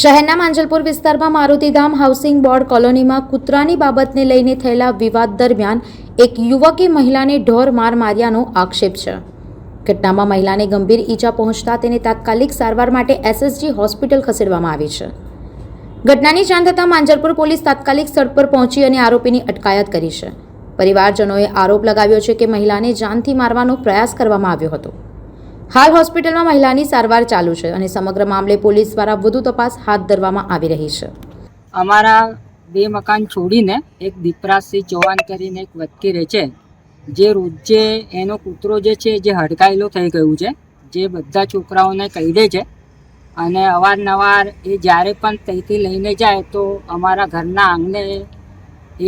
શહેરના માંજલપુર વિસ્તારમાં Marutidham housing board કોલોનીમાં કૂતરાની બાબતને લઈને થયેલા વિવાદ દરમિયાન એક યુવકે મહિલાને ઢોર માર માર્યાનો આક્ષેપ છે. ઘટનામાં મહિલાને ગંભીર ઈજા પહોંચતા તેને તાત્કાલિક સારવાર માટે એસએસજી હોસ્પિટલ ખસેડવામાં આવી છે. ઘટનાની જાણ થતાં માંજલપુર પોલીસ તાત્કાલિક સ્થળ પર પહોંચી અને આરોપીની અટકાયત કરી છે. પરિવારજનોએ આરોપ લગાવ્યો છે કે મહિલાને જાનથી મારવાનો પ્રયાસ કરવામાં આવ્યો હતો. હાલ હોસ્પિટલમાં મહિલાની સારવાર ચાલુ છે અને સમગ્ર મામલે પોલીસ દ્વારા વધુ તપાસ હાથ ધરવામાં આવી રહી છે. અમારા બે મકાન છોડીને એક દીપરાજસિંહ ચૌહાણ કરીને એક વ્યક્તિ રહે છે, જે રોજે એનો કૂતરો જે છે જે હડકાયેલો થઈ ગયું છે, જે બધા છોકરાઓને કહી છે અને અવારનવાર એ જ્યારે પણ ત્યાંથી લઈને જાય તો અમારા ઘરના આંગણે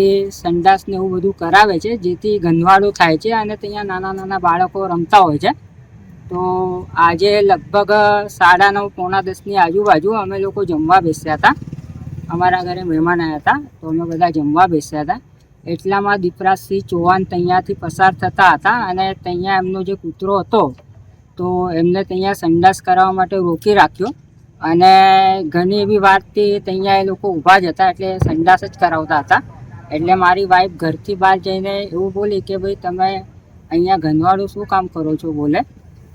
એ સંડાસને એવું બધું કરાવે છે, જેથી ગંદવાડો થાય છે અને ત્યાં નાના નાના બાળકો રમતા હોય છે. તો આજે લગભગ 9:30 પોણા 10ની આજુબાજુ અમે લોકો જમવા બેસ્યા હતા. અમારા ઘરે મહેમાન આવ્યા હતા, તો અમે બધા જમવા બેસ્યા હતા. એટલામાં દીપરાજસિંહ ચૌહાણ ત્યાંથી પસાર થતા હતા અને ત્યાં એમનો જે કૂતરો હતો તો એમને ત્યાં સંડાસ કરાવવા માટે રોકી રાખ્યો અને ઘણી એવી વારથી ત્યાં એ લોકો ઊભા જ હતા, એટલે સંડાસ જ કરાવતા હતા. એટલે મારી વાઈફ ઘરથી બહાર જઈને એવું બોલી કે ભાઈ તમે અહીંયા ગંદવાડું શું કામ કરો છો, બોલે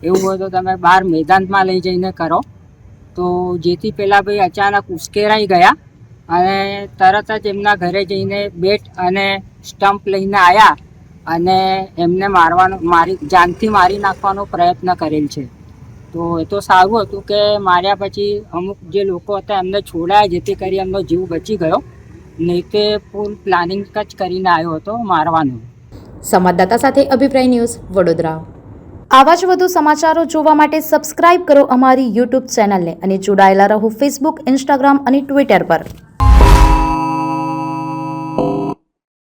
એવું હોય તો તમે બહાર મેદાનમાં લઈ જઈને કરો. તો જેથી પેલા ભાઈ અચાનક ઉશ્કેરાઈ ગયા અને તરત જ એમના ઘરે જઈને બેટ અને સ્ટમ્પ લઈને આવ્યા અને એમને જાનથી મારી નાખવાનો પ્રયત્ન કરેલ છે. તો એ તો સારું હતું કે માર્યા પછી અમુક જે લોકો હતા એમને છોડાયા, જેથી કરી એમનો જીવ બચી ગયો, નહીં તે ફૂલ પ્લાનિંગ જ કરીને આવ્યો હતો મારવાનું. સંવાદદાતા સાથે અભિપ્રાય ન્યૂઝ, વડોદરા. આવા જ વધુ સમાચારો જોવા માટે સબસ્ક્રાઇબ કરો અમારી યુટ્યુબ ચેનલને અને જોડાયેલા રહો ફેસબુક, ઇન્સ્ટાગ્રામ અને ટ્વિટર પર.